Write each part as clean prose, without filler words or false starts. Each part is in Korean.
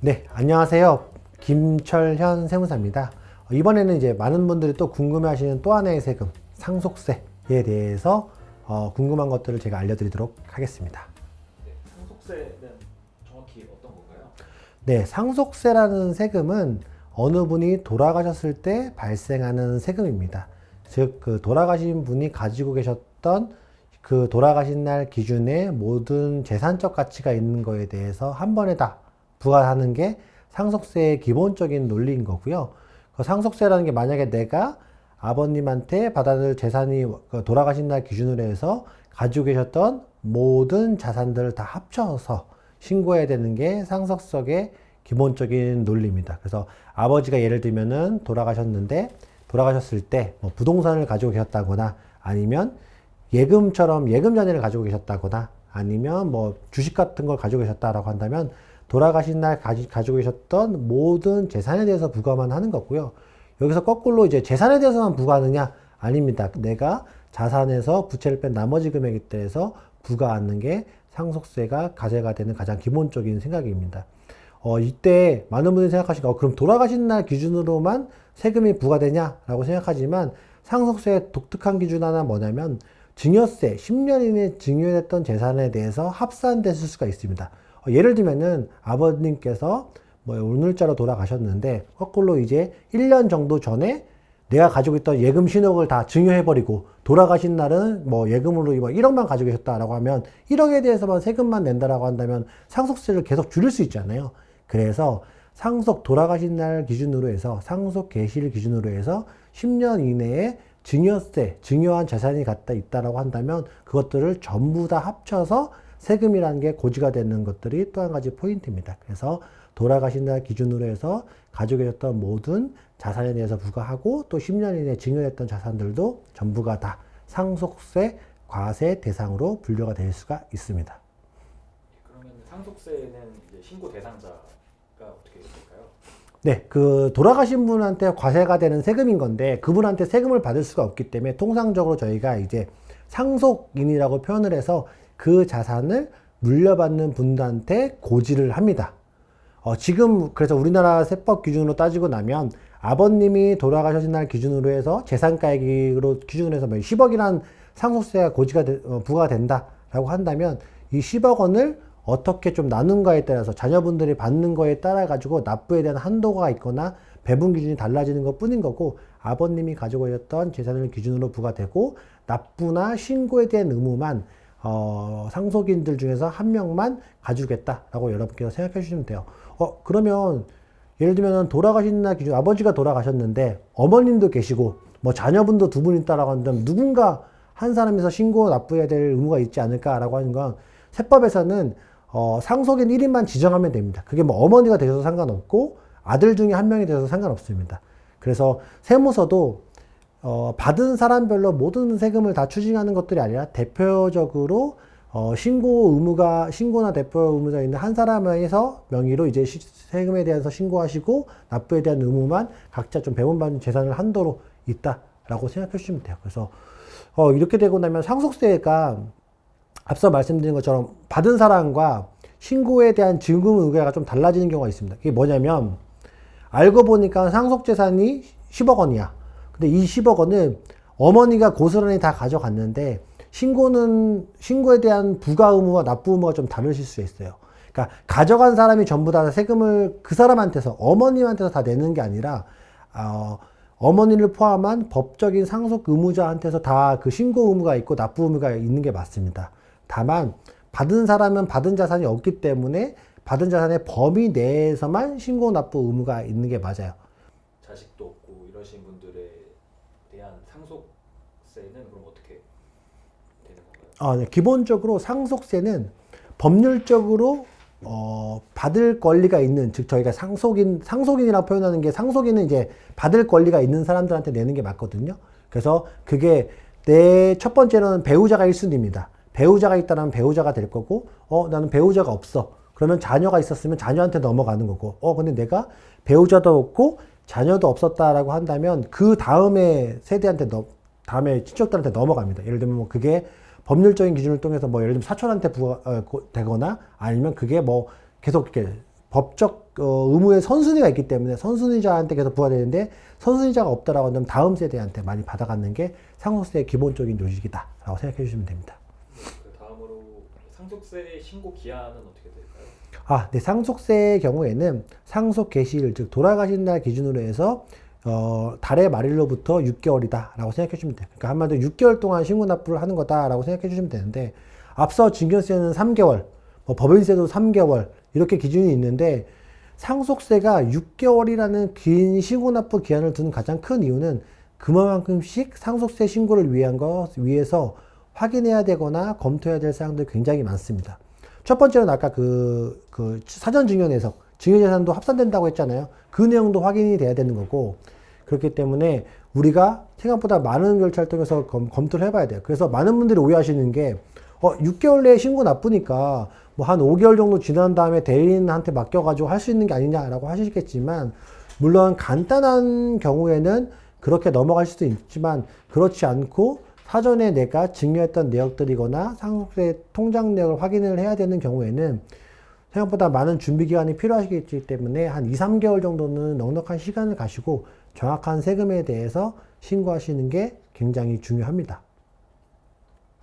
네, 안녕하세요. 김철현 세무사입니다. 이번에는 이제 많은 분들이 또 궁금해하시는 또 하나의 세금, 상속세에 대해서 궁금한 것들을 제가 알려드리도록 하겠습니다. 네, 상속세는 정확히 어떤 건가요? 네, 상속세라는 세금은 어느 분이 돌아가셨을 때 발생하는 세금입니다. 즉, 그 돌아가신 분이 가지고 계셨던 그 돌아가신 날 기준의 모든 재산적 가치가 있는 거에 대해서 한 번에 다 부과하는 게 상속세의 기본적인 논리인 거고요. 그 상속세라는 게 만약에 내가 아버님한테 받아들 재산이 돌아가신 날 기준으로 해서 가지고 계셨던 모든 자산들을 다 합쳐서 신고해야 되는 게 상속세의 기본적인 논리입니다. 그래서 아버지가 예를 들면은 돌아가셨을 때 뭐 부동산을 가지고 계셨다거나 아니면 예금처럼 예금 잔해를 가지고 계셨다거나 아니면 뭐 주식 같은 걸 가지고 계셨다라고 한다면 돌아가신 날 가지고 계셨던 모든 재산에 대해서 부과만 하는 거고요. 여기서 거꾸로 이제 재산에 대해서만 부과하느냐? 아닙니다. 내가 자산에서 부채를 뺀 나머지 금액에 대해서 부과하는 게 상속세가 과세가 되는 가장 기본적인 생각입니다. 이때 많은 분들이 생각하시니까 그럼 돌아가신 날 기준으로만 세금이 부과되냐라고 생각하지만 상속세의 독특한 기준 하나 뭐냐면 증여세, 10년 이내 증여됐던 재산에 대해서 합산됐을 수가 있습니다. 예를 들면은 아버님께서 뭐 오늘자로 돌아가셨는데 거꾸로 이제 1년 정도 전에 내가 가지고 있던 예금 신용을 다 증여해버리고 돌아가신 날은 뭐 예금으로 1억만 가지고 계셨다라고 하면 1억에 대해서만 세금만 낸다라고 한다면 상속세를 계속 줄일 수 있잖아요. 그래서 돌아가신 날 기준으로 해서 상속 개시일 기준으로 해서 10년 이내에 증여한 재산이 갖다 있다라고 한다면 그것들을 전부 다 합쳐서 세금이라는 게 고지가 되는 것들이 또 한 가지 포인트입니다. 그래서 돌아가신 날 기준으로 해서 가지고 계셨던 모든 자산에 대해서 부과하고 또 10년 이내에 증여했던 자산들도 전부가 다 상속세 과세 대상으로 분류가 될 수가 있습니다. 그러면 상속세는 이제 신고 대상자가 어떻게 될까요? 네, 그 돌아가신 분한테 과세가 되는 세금인 건데 그분한테 세금을 받을 수가 없기 때문에 통상적으로 저희가 이제 상속인이라고 표현을 해서 그 자산을 물려받는 분들한테 고지를 합니다. 지금 그래서 우리나라 세법 기준으로 따지고 나면 아버님이 돌아가신 날 기준으로 해서 재산가액으로 기준으로 해서 10억이란 상속세가 부과가 된다라고 한다면 이 10억 원을 어떻게 좀 나눈가에 따라서 자녀분들이 받는 거에 따라 가지고 납부에 대한 한도가 있거나 배분 기준이 달라지는 것 뿐인 거고 아버님이 가지고 있었던 재산을 기준으로 부과되고 납부나 신고에 대한 의무만 상속인들 중에서 한 명만 가지겠다라고 여러분께서 생각해 주시면 돼요. 그러면 예를 들면 돌아가신 날 기준 아버지가 돌아가셨는데 어머님도 계시고 뭐 자녀분도 두 분 있다라고 한다면 누군가 한 사람에서 신고 납부해야 될 의무가 있지 않을까라고 하는 건 세법에서는 상속인 1인만 지정하면 됩니다. 그게 뭐 어머니가 되셔도 상관없고 아들 중에 한 명이 되셔도 상관없습니다. 그래서 세무서도 받은 사람별로 모든 세금을 다 추징하는 것들이 아니라 대표적으로 신고나 대표 의무자 있는 한 사람에서 명의로 이제 세금에 대해서 신고하시고 납부에 대한 의무만 각자 좀 배분받는 재산을 한도로 있다라고 생각해 주시면 돼요. 그래서 이렇게 되고 나면 상속세가 앞서 말씀드린 것처럼 받은 사람과 신고에 대한 증금 의무가 좀 달라지는 경우가 있습니다. 그게 뭐냐면 알고 보니까 상속재산이 10억 원이야. 근데 이 10억 원을 어머니가 고스란히 다 가져갔는데 신고에 대한 부가 의무와 납부 의무가 좀 다르실 수 있어요. 그러니까 가져간 사람이 전부 다 세금을 그 사람한테서 어머님한테서 다 내는 게 아니라 어머니를 포함한 법적인 상속 의무자한테서 다 그 신고 의무가 있고 납부 의무가 있는 게 맞습니다. 다만 받은 사람은 받은 자산이 없기 때문에 받은 자산의 범위 내에서만 신고 납부 의무가 있는 게 맞아요. 자식도 없고 이러신 분들에 대한 상속세는 그럼 어떻게 되는 건가요? 네. 기본적으로 상속세는 법률적으로 받을 권리가 있는, 즉 저희가 상속인이라고 표현하는 게 상속인은 이제 받을 권리가 있는 사람들한테 내는 게 맞거든요. 그래서 그게 내 첫 번째로는 배우자가 1순위입니다. 배우자가 있다면 배우자가 될 거고, 나는 배우자가 없어. 그러면 자녀가 있었으면 자녀한테 넘어가는 거고, 근데 내가 배우자도 없고 자녀도 없었다라고 한다면 그 다음에 세대한테 다음에 친척들한테 넘어갑니다. 예를 들면 뭐 그게 법률적인 기준을 통해서 뭐 예를 들면 사촌한테 되거나 아니면 그게 뭐 계속 이렇게 법적 의무의 선순위가 있기 때문에 선순위자한테 계속 부과되는데 선순위자가 없다라고 한다면 다음 세대한테 많이 받아가는 게 상속세의 기본적인 요직이다라고 생각해 주시면 됩니다. 그 다음으로 상속세 신고 기한은 어떻게 될까요? 네, 상속세의 경우에는 상속 개시일, 즉 돌아가신 날 기준으로 해서 달의 말일로부터 6개월이다라고 생각해 주시면 돼요. 그러니까 한마디로 6개월 동안 신고 납부를 하는 거다라고 생각해 주시면 되는데, 앞서 증여세는 3개월, 법인세도 3개월 이렇게 기준이 있는데, 상속세가 6개월이라는 긴 신고 납부 기한을 두는 가장 큰 이유는 그만큼씩 상속세 신고를 위해서 확인해야 되거나 검토해야 될 사항들이 굉장히 많습니다. 첫 번째는 아까 그 사전 증여내석, 증여재산도 합산된다고 했잖아요. 그 내용도 확인이 돼야 되는 거고, 그렇기 때문에 우리가 생각보다 많은 절차를 통해서 검토를 해봐야 돼요. 그래서 많은 분들이 오해하시는 게 6개월 내에 신고 나쁘니까 뭐 한 5개월 정도 지난 다음에 대리인한테 맡겨가지고 할 수 있는 게 아니냐라고 하시겠지만, 물론 간단한 경우에는 그렇게 넘어갈 수도 있지만 그렇지 않고 사전에 내가 증여했던 내역들이거나 상속세 통장 내역을 확인을 해야 되는 경우에는 생각보다 많은 준비 기간이 필요하시기 때문에 한 2, 3개월 정도는 넉넉한 시간을 가시고 정확한 세금에 대해서 신고하시는 게 굉장히 중요합니다.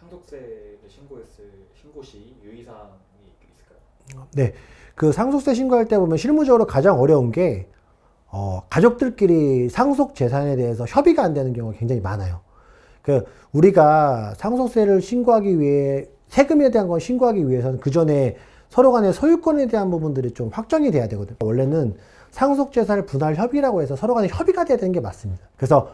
상속세를 신고 시 유의사항이 있을까요? 네, 그 상속세 신고할 때 보면 실무적으로 가장 어려운 게 가족들끼리 상속 재산에 대해서 협의가 안 되는 경우가 굉장히 많아요. 우리가 상속세를 신고하기 위해, 세금에 대한 건 신고하기 위해서는 그 전에 서로 간의 소유권에 대한 부분들이 좀 확정이 돼야 되거든요. 원래는 상속재산 분할 협의라고 해서 서로 간에 협의가 돼야 되는 게 맞습니다. 그래서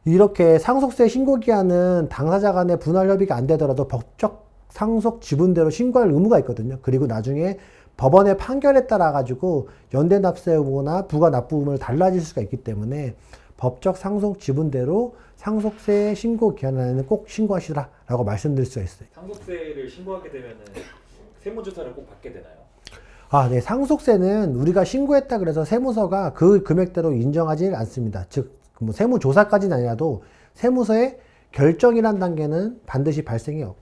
이렇게 상속세 신고 기한은 당사자 간의 분할 협의가 안 되더라도 법적 상속 지분대로 신고할 의무가 있거든요. 그리고 나중에 법원의 판결에 따라 가지고 연대 납세 의무나 부가 납부 의무를 달라질 수가 있기 때문에 법적 상속 지분대로 상속세 신고 기한 안에는 꼭 신고하시라라고 말씀드릴 수가 있어요. 상속세를 신고하게 되면은 세무조사를 꼭 받게 되나요? 네. 상속세는 우리가 신고했다 그래서 세무서가 그 금액대로 인정하지 않습니다. 즉, 뭐 세무조사까지는 아니라도 세무서의 결정이란 단계는 반드시 발생해요.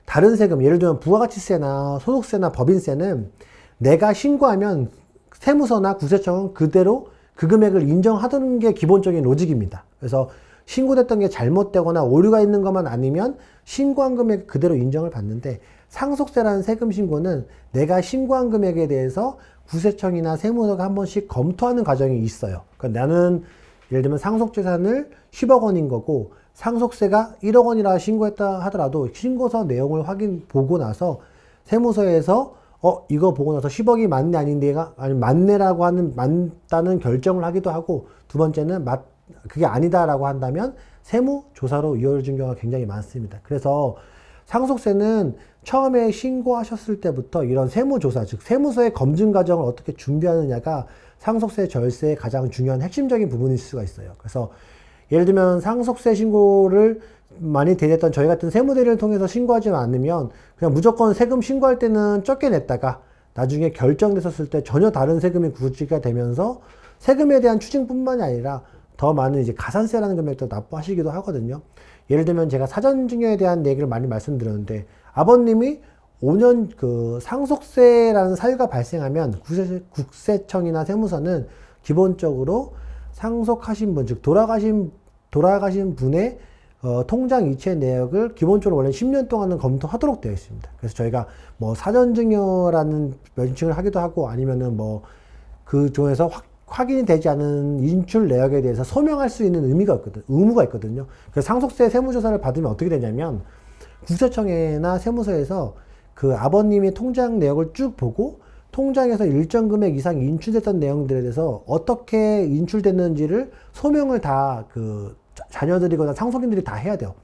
다른 세금, 예를 들면 부가가치세나 소득세나 법인세는 내가 신고하면 세무서나 국세청은 그대로 그 금액을 인정하는 게 기본적인 로직입니다. 그래서 신고됐던 게 잘못되거나 오류가 있는 것만 아니면 신고한 금액 그대로 인정을 받는데, 상속세라는 세금 신고는 내가 신고한 금액에 대해서 국세청이나 세무서가 한 번씩 검토하는 과정이 있어요. 그러니까 나는 예를 들면 상속재산을 10억 원인 거고 상속세가 1억 원이라 신고했다 하더라도 신고서 내용을 보고 나서 세무서에서 이거 보고 나서 10억이 맞네 아닌데가 아니면 맞네라고 맞다는 결정을 하기도 하고, 두 번째는 그게 아니다라고 한다면 세무조사로 이어진 경우가 굉장히 많습니다. 그래서 상속세는 처음에 신고하셨을 때부터 이런 세무조사, 즉 세무서의 검증 과정을 어떻게 준비하느냐가 상속세 절세의 가장 중요한 핵심적인 부분일 수가 있어요. 그래서 예를 들면 상속세 신고를 많이 대리했던 저희 같은 세무대리를 통해서 신고하지 않으면 그냥 무조건 세금 신고할 때는 적게 냈다가 나중에 결정됐었을 때 전혀 다른 세금이 구지가 되면서 세금에 대한 추징뿐만이 아니라 더 많은 이제 가산세라는 금액도 납부하시기도 하거든요. 예를 들면 제가 사전증여에 대한 얘기를 많이 말씀드렸는데, 아버님이 5년 상속세라는 사유가 발생하면 국세청이나 세무서는 기본적으로 상속하신 분, 즉 돌아가신 분의 통장 이체 내역을 기본적으로 원래 10년 동안은 검토하도록 되어 있습니다. 그래서 저희가 뭐 사전증여라는 명칭을 하기도 하고, 아니면은 뭐 그 중에서 확인이 되지 않은 인출 내역에 대해서 소명할 수 있는 의무가 있거든요. 그래서 상속세 세무조사를 받으면 어떻게 되냐면, 국세청이나 세무서에서 그 아버님의 통장 내역을 쭉 보고 통장에서 일정 금액 이상 인출됐던 내용들에 대해서 어떻게 인출됐는지를 소명을 다 자녀들이거나 상속인들이 다 해야 돼요.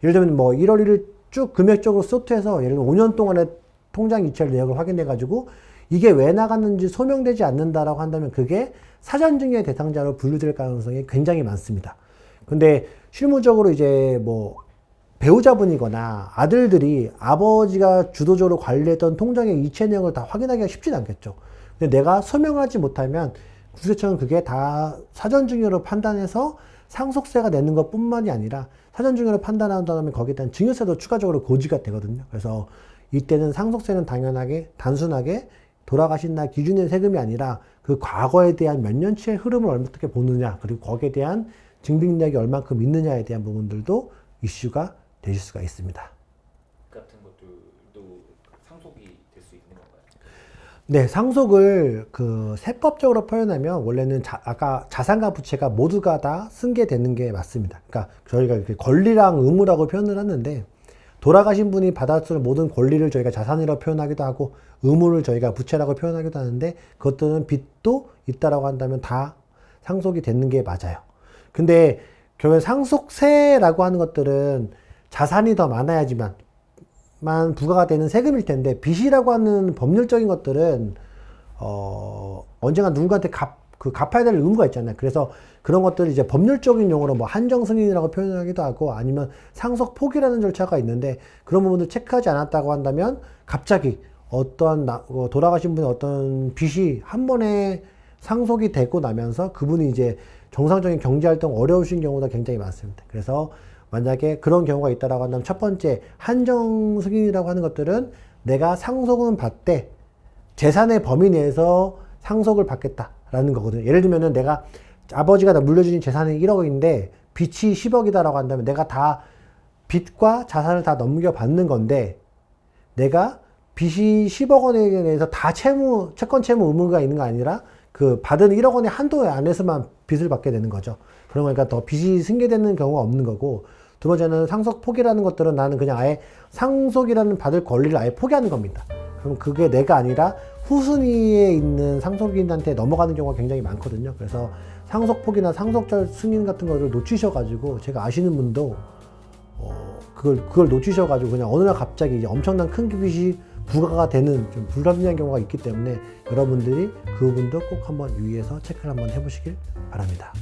예를 들면 뭐 1월 1일 쭉 금액적으로 소트해서 예를 들면 5년 동안의 통장 이체 내역을 확인해 가지고 이게 왜 나갔는지 소명되지 않는다라고 한다면 그게 사전증여 대상자로 분류될 가능성이 굉장히 많습니다. 근데 실무적으로 이제 뭐 배우자분이거나 아들들이 아버지가 주도적으로 관리했던 통장의 이체 내역을 다 확인하기가 쉽진 않겠죠. 근데 내가 소명하지 못하면 국세청은 그게 다 사전증여로 판단해서 상속세가 내는 것 뿐만이 아니라 사전증여로 판단한 다음에 거기에 대한 증여세도 추가적으로 고지가 되거든요. 그래서 이때는 상속세는 단순하게 돌아가신 날 기준의 세금이 아니라 그 과거에 대한 몇 년치의 흐름을 어떻게 보느냐, 그리고 거기에 대한 증빙력이 얼만큼 있느냐에 대한 부분들도 이슈가 되실 수가 있습니다. 같은 것들도 상속이 될 수 있는 건가요? 네, 상속을 그 세법적으로 표현하면 원래는 아까 자산과 부채가 모두가 다 승계되는 게 맞습니다. 그러니까 저희가 이렇게 권리랑 의무라고 표현을 하는데, 돌아가신 분이 받았을 모든 권리를 저희가 자산이라고 표현하기도 하고 의무를 저희가 부채라고 표현하기도 하는데, 그것들은 빚도 있다라고 한다면 다 상속이 되는 게 맞아요. 근데 결국에 상속세라고 하는 것들은 자산이 더 많아야지만 부과가 되는 세금일 텐데, 빚이라고 하는 법률적인 것들은 언젠가 누군가한테 갚아야 될 의무가 있잖아요. 그래서 그런 것들을 이제 법률적인 용어로 뭐 한정 승인이라고 표현하기도 하고, 아니면 상속 포기라는 절차가 있는데, 그런 부분들 체크하지 않았다고 한다면 갑자기 어떠한 돌아가신 분의 어떤 빚이 한 번에 상속이 되고 나면서 그분이 이제 정상적인 경제활동 어려우신 경우가 굉장히 많습니다. 그래서 만약에 그런 경우가 있다라고 한다면, 첫 번째 한정 승인이라고 하는 것들은 내가 상속은 받되 재산의 범위 내에서 상속을 받겠다라는 거거든요. 예를 들면은 내가 아버지가 나 물려주신 재산이 1억인데 빚이 10억이다라고 한다면, 내가 다 빚과 자산을 다 넘겨받는 건데, 내가 빚이 10억 원에 대해서 다 채권 채무 의무가 있는 거 아니라 그 받은 1억 원의 한도 안에서만 빚을 받게 되는 거죠. 그런 거니까 더 빚이 승계되는 경우가 없는 거고, 두 번째는 상속 포기라는 것들은 나는 그냥 아예 상속이라는 받을 권리를 아예 포기하는 겁니다. 그럼 그게 내가 아니라 후순위에 있는 상속인한테 넘어가는 경우가 굉장히 많거든요. 그래서 상속 포기나 상속절 승인 같은 거를 놓치셔가지고, 제가 아시는 분도 그걸 놓치셔가지고 그냥 어느 날 갑자기 이제 엄청난 큰 빚이 부과가 되는 좀 불합리한 경우가 있기 때문에, 여러분들이 그 부분도 꼭 한번 유의해서 체크를 한번 해보시길 바랍니다.